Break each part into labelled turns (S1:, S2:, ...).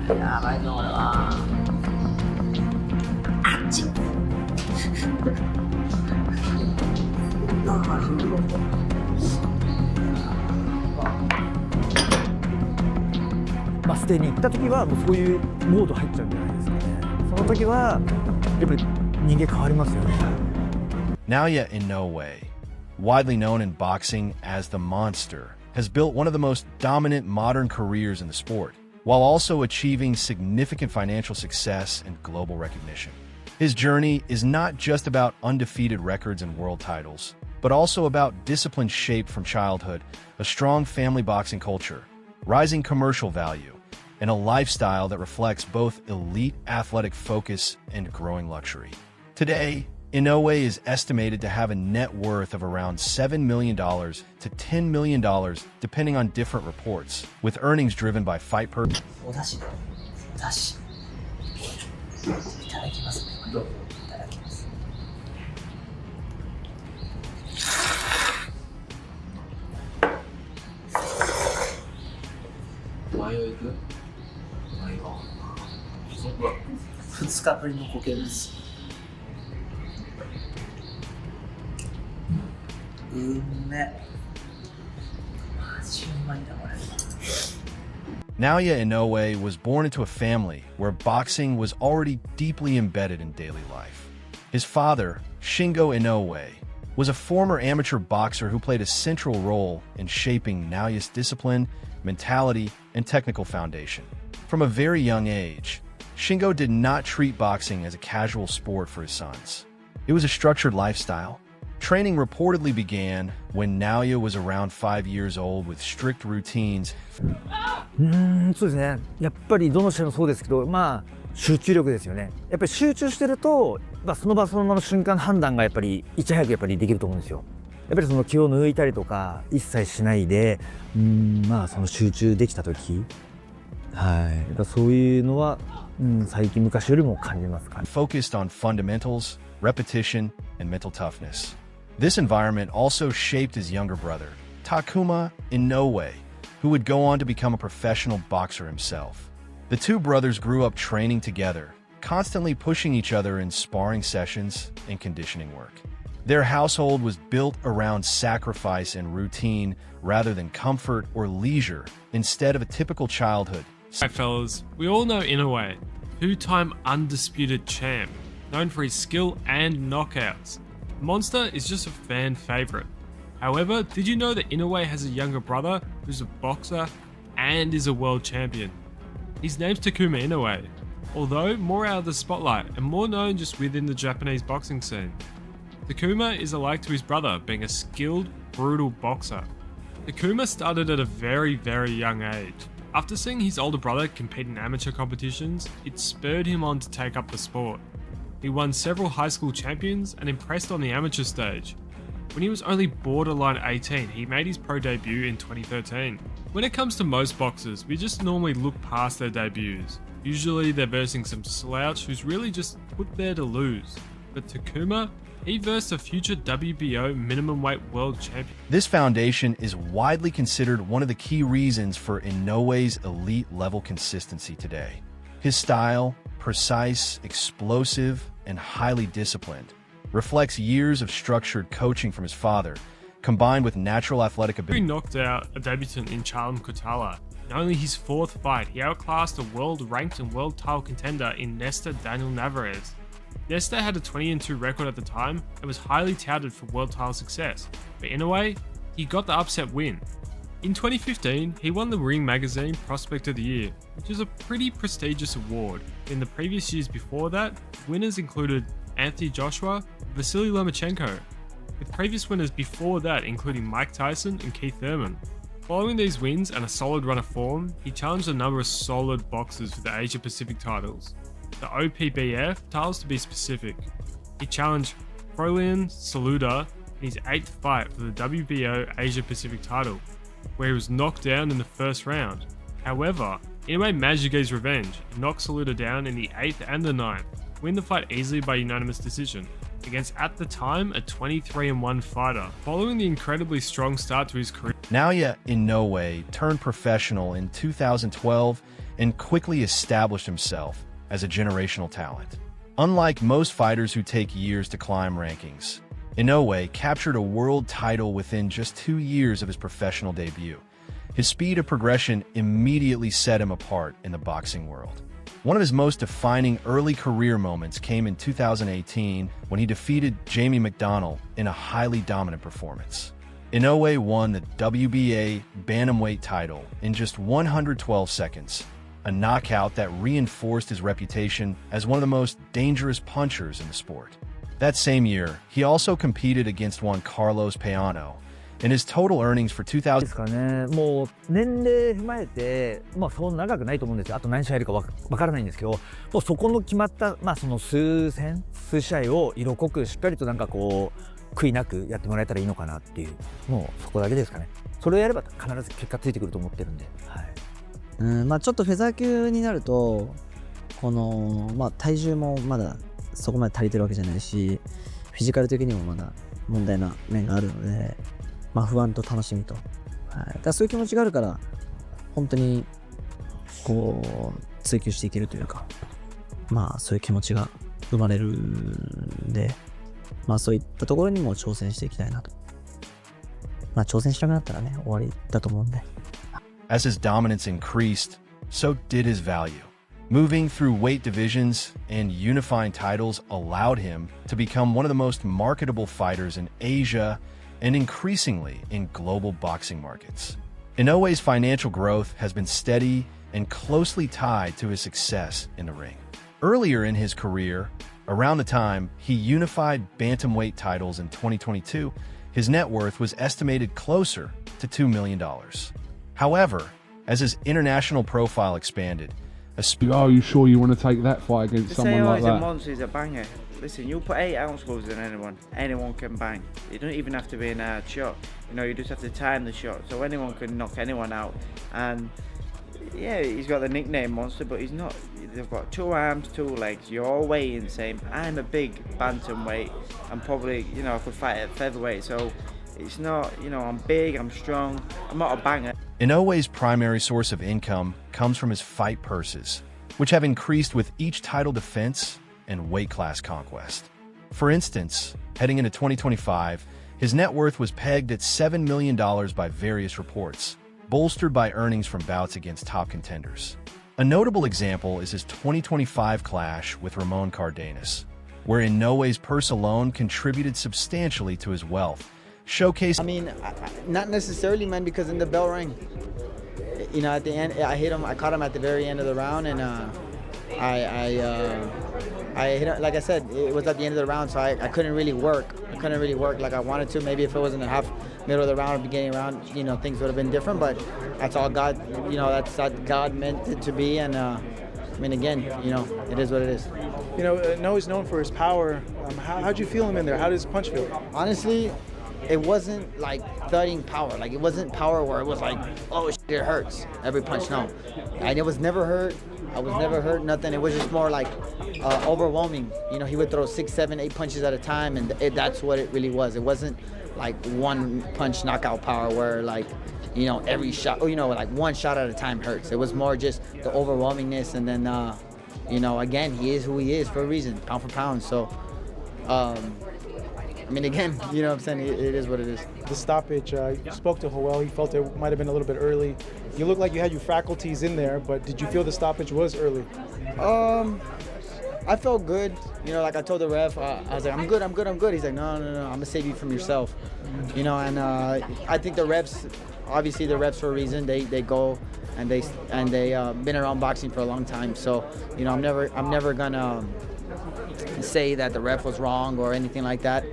S1: やばいぞ、俺は。あっち。
S2: バス停に行った時はもうそういうモード入っちゃうんじゃないですかね。その時はやっぱり人間変わりますよね。
S3: Naoya Inoue, widely known in boxing as the Monster, has built one of the most dominant modern careers in the sport, while also achieving significant financial success and global recognition. His journey is not just about undefeated records and world titles, but also about discipline shaped from childhood, a strong family boxing culture, rising commercial value, and a lifestyle that reflects both elite athletic focus and growing luxury. Today, Inoue is estimated to have a net worth of around $7 million to $10 million, depending on different reports, with earnings driven by fight per...
S1: おだしで、おだし。いただきますね。どうぞ。いただきます。マヨいく？マヨ。2日ぶりの固形です。うめ。マジうまいなこれ。
S3: Naoya Inoue was born into a family where boxing was already deeply embedded in daily life. His father, Shingo Inoue, was a former amateur boxer who played a central role in shaping Naoya's discipline, mentality, and technical foundation. From a very young age, Shingo did not treat boxing as a casual sport for his sons. It was a structured lifestyle. Training reportedly began when Naoya was around 5 years old with strict routines.
S2: そうですね。やっぱりどの試合もそうですけど、集中力ですよね。やっぱり集中してると、その場その場の瞬間判断がやっぱりいち早くやっぱりできると思うんですよ。やっぱりその気を抜いたりとか一切しないで、その集中できた時、はい。やっぱそういうのは、最近昔よりも感じますかね。
S3: Focused on fundamentals, repetition, and mental toughness. This environment also shaped his younger brother, Takuma Inoue, who would go on to become a professional boxer himself. The two brothers grew up training together, constantly pushing each other in sparring sessions and conditioning work. Their household was built around sacrifice and routine rather than comfort or leisure, instead of a typical childhood.
S4: Alright fellas, we all know Inoue, two-time undisputed champ, known for his skill and knockouts. Monster is just a fan favorite. However, did you know that Inoue has a younger brother who's a boxer and is a world champion? His name's Takuma Inoue, although more out of the spotlight and more known just within the Japanese boxing scene. Takuma is alike to his brother, being a skilled, brutal boxer. Takuma started at a very, very young age. After seeing his older brother compete in amateur competitions, it spurred him on to take up the sport. He won several high school champions and impressed on the amateur stage. When he was only borderline 18, he made his pro debut in 2013. When it comes to most boxers, we just normally look past their debuts. Usually they're versing some slouch who's really just put there to lose. But Takuma, he versed a future WBO minimum weight world champion.
S3: This foundation is widely considered one of the key reasons for Inoue's elite level consistency today. His style, precise, explosive, and highly disciplined, reflects years of structured coaching from his father, combined with natural athletic ability.
S4: He knocked out a debutant in Charlam Kutala. In only his fourth fight, he outclassed a world-ranked and world title contender in Nesta Daniel Navarez. Nesta had a 20-2 record at the time and was highly touted for world title success, but in a way, he got the upset win. In 2015, he won the Ring Magazine Prospect of the Year, which is a pretty prestigious award. In the previous years before that, winners included Anthony Joshua, Vasily Lomachenko, with previous winners before that including Mike Tyson and Keith Thurman. Following these wins and a solid run of form, he challenged a number of solid boxers for the Asia Pacific titles. The OPBF titles to be specific. He challenged Frolian Saluda in his 8th fight for the WBO Asia Pacific title, where he was knocked down in the first round. However, Inoue managed to get his revenge and knocked Saluda down in the 8th and the 9th, win the fight easily by unanimous decision, against at the time a 23-1 fighter. Following the incredibly strong start to his career,
S3: Naoya Inoue turned professional in 2012 and quickly established himself as a generational talent. Unlike most fighters who take years to climb rankings, Inoue captured a world title within just 2 years of his professional debut. His speed of progression immediately set him apart in the boxing world. One of his most defining early career moments came in 2018 when he defeated Jamie McDonnell in a highly dominant performance. Inoue won the WBA bantamweight title in just 112 seconds, a knockout that reinforced his reputation as one of the most dangerous punchers in the sport. That same year, he also competed against Juan Carlos Peano, and his total earnings for 2000
S2: ですからね、もう年齢踏まえて、そう長くないと思うんですよ。あと何試合やるかわからないんですけど、もうそこの決まった、その数試合を色濃くしっかりとこう悔いなくやってもらえたらいいのかなっていう、もうそこだけですかね。それをやれば必ず結果ついてくると思ってるんで。はい。
S1: ちょっとフェザー級になるとこの、体重もまだそこまで足りてるわけじゃないし、フィジカル的にもまだ問題な面があるので、不安と楽しみと、だからそういう気持ちがあるから本当にこう追求していけるというか、そういう気持ちが生まれるんで、そういったところにも挑戦していきたいなと。挑戦しなくなったらね、終わりだと思うんで。
S3: As his dominance increased, so did his value. Moving through weight divisions and unifying titles allowed him to become one of the most marketable fighters in Asia and increasingly in global boxing markets. Inoue's financial growth has been steady and closely tied to his success in the ring. Earlier in his career, around the time he unified bantamweight titles in 2022, his net worth was estimated closer to $2 million. However, as his international profile expanded,
S5: are you sure you want to take that fight against someone like that?
S6: He's a monster, he's a banger. Listen, you put 8 ounce gloves on anyone can bang. You don't even have to be in a shot. You just have to time the shot, so anyone can knock anyone out. And yeah, he's got the nickname Monster, but he's not. They've got 2 arms, 2 legs. You're all weighing the same. I'm a big bantamweight. I'm probably, I could fight at featherweight, so it's not, I'm big, I'm strong. I'm not a banger.
S3: Inoue's primary source of income comes from his fight purses, which have increased with each title defense and weight class conquest. For instance, heading into 2025, his net worth was pegged at $7 million by various reports, bolstered by earnings from bouts against top contenders. A notable example is his 2025 clash with Ramon Cardenas, where Inoue's purse alone contributed substantially to his wealth, showcasing...
S1: not necessarily, man, because in the bell rang, at the end, I caught him at the very end of the round, and I hit him, like I said, it was at the end of the round, so I couldn't really work. I couldn't really work like I wanted to. Maybe if it was in the middle of the round or beginning of the round, things would have been different, but that's all God, that's what God meant it to be, and again, it is what it is.
S7: Noah's known for his power. How'd you feel him in there? How did his punch feel?
S1: Honestly, it wasn't like thudding power. Like, it wasn't power where it was like, oh shit, it hurts every punch. No, and it was never hurt. I was never hurt, nothing. It was just more like overwhelming. He would throw 6, 7, 8 punches at a time, and that's what it really was. It wasn't like one punch knockout power where like, every shot, like one shot at a time hurts. It was more just the overwhelmingness, and then, again, he is who he is for a reason, pound for pound. So, again, what I'm saying, it is what it is.
S7: The stoppage, you spoke to Joel, he felt it might have been a little bit early. You look like you had your faculties in there, but did you feel the stoppage was early?
S1: I felt good. Like I told the ref, I was like, I'm good. He's like, no, I'm gonna save you from yourself. And I think the refs, obviously the refs for a reason, they go and they been around boxing for a long time. So, I'm never gonna say that the ref was wrong or anything like that.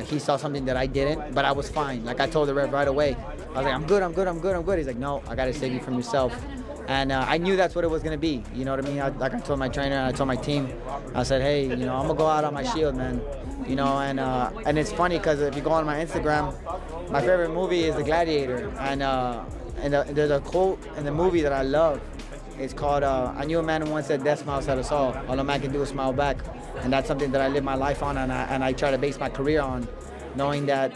S1: He saw something that I didn't, but I was fine. Like I told the ref right away. I was like, I'm good. He's like, no, I gotta save you from yourself. And I knew that's what it was gonna be. You know what I mean? I told my trainer, I told my team, I said, hey, I'm gonna go out on my shield, man. And it's funny because if you go on my Instagram, my favorite movie is The Gladiator, and there's a quote in the movie that I love. It's called, I knew a man who once said, death smiles at us all a man can do is smile back. And that's something that I live my life on, and I try to base my career on, knowing that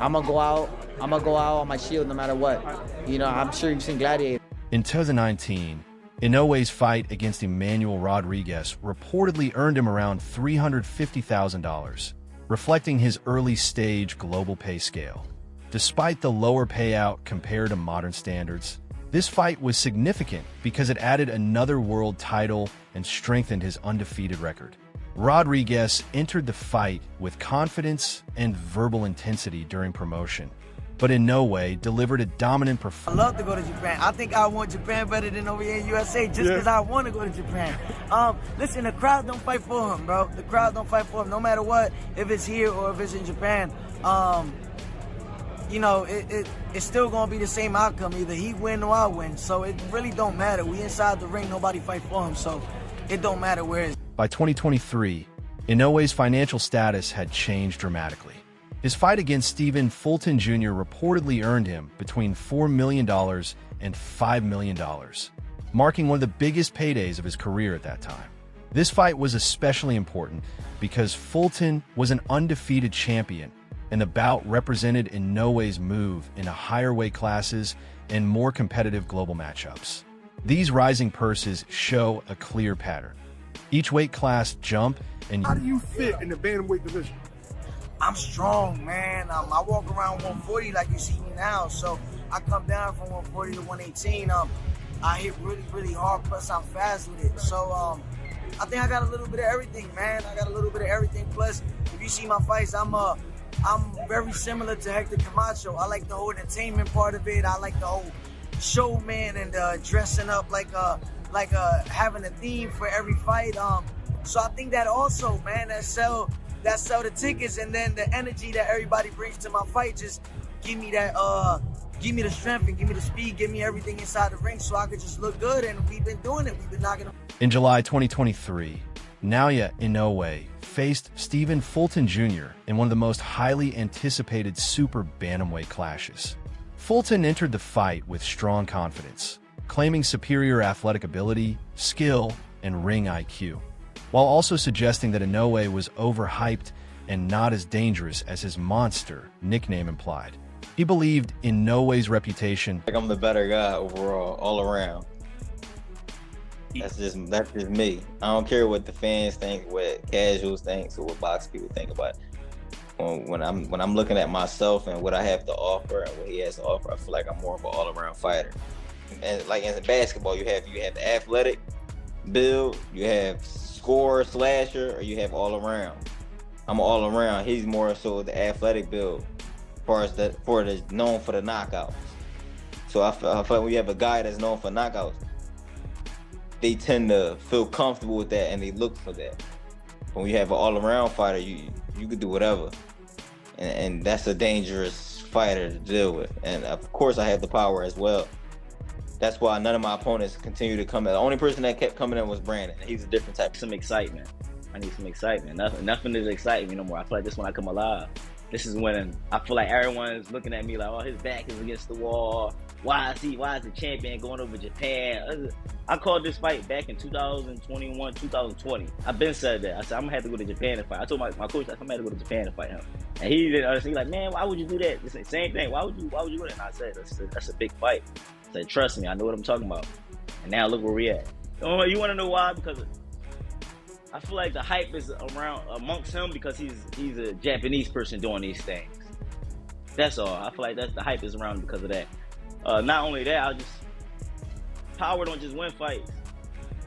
S1: I'm gonna go out on my shield no matter what. I'm sure you've seen Gladiator.
S3: In 2019, Inoue's fight against Emmanuel Rodriguez reportedly earned him around $350,000, reflecting his early-stage global pay scale. Despite the lower payout compared to modern standards, this fight was significant because it added another world title and strengthened his undefeated record. Rodriguez entered the fight with confidence and verbal intensity during promotion, but Inoue delivered a dominant
S8: I
S3: performance.
S8: love to go to Japan. I think I want Japan better than over here in USA just because I want to go to Japan. Listen, the crowd don't fight for him, bro. The crowd don't fight for him no matter what, if it's here or if it's in Japan. You know, it's still going to be the same outcome. Either he win or I win. So it really don't matter. We inside the ring, nobody fight for him. So it don't matter where it's.
S3: By 2023, Inoue's financial status had changed dramatically. His fight against Stephen Fulton Jr. reportedly earned him between $4 million and $5 million, marking one of the biggest paydays of his career at that time. This fight was especially important because Fulton was an undefeated champion, and the bout represented Inoue's move into higher weight classes and more competitive global matchups. These rising purses show a clear pattern. Each weight class jump and
S9: How do you fit in the bantamweight division?
S8: I'm strong, man. I walk around 140 like you see me now. So I come down from 140 to 118. I hit really, really hard. Plus I'm fast with it. So I think I got a little bit of everything, man. I got a little bit of everything. Plus, if you see my fights, I'm very similar to Hector Camacho. I like the whole entertainment part of it. I like the whole showman and dressing up like having a theme for every fight. So I think that also, man, that sell the tickets, and then the energy that everybody brings to my fight just give me that give me the strength and give me the speed, give me everything inside the ring so I could just look good. And we've been doing it. We've been knocking them.
S3: In July 2023, Naoya Inoue faced Stephen Fulton Jr. in one of the most highly anticipated super bantamweight clashes. Fulton entered the fight with strong confidence, claiming superior athletic ability, skill, and ring IQ, while also suggesting that Inoue was overhyped and not as dangerous as his monster nickname implied. He believed Inoue's reputation.
S10: Like I'm the better guy overall, all around. That's just me. I don't care what the fans think, what casuals think, or what box people think about it. When I'm looking at myself and what I have to offer and what he has to offer, I feel like I'm more of an all-around fighter. And like in basketball, you have the athletic build, you have scorer, slasher, or you have all around. I'm all around. He's more so the athletic build, as far as known for the knockouts. So I feel like when you have a guy that's known for knockouts, they tend to feel comfortable with that and they look for that. When you have an all-around fighter, you can do whatever, and that's a dangerous fighter to deal with. And of course, I have the power as well. That's why none of my opponents continue to come in. The only person that kept coming in was Brandon. He's a different type.
S11: Some excitement. I need some excitement. Nothing is exciting me no more. I feel like this when I come alive. This is when I feel like everyone's looking at me like, oh, his back is against the wall. Why is the champion going over Japan? I called this fight back in 2021, 2020. I've been said that. I said, I'm gonna have to go to Japan to fight. I told my coach, I'm gonna have to go to Japan to fight him. And he didn't understand. He's like, man, why would you do that? It's the same thing. Why would you do that? And I said, that's a big fight. I said, trust me, I know what I'm talking about. And now look where we at. You wanna know why? Because I feel like the hype is around amongst him because he's a Japanese person doing these things. That's all. I feel like the hype is around because of that. Not only that, power don't just win fights.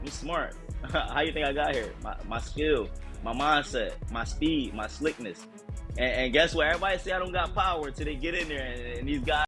S11: I'm smart. How you think I got here? My skill, my mindset, my speed, my slickness. And guess what? Everybody say I don't got power until they get in there and these guys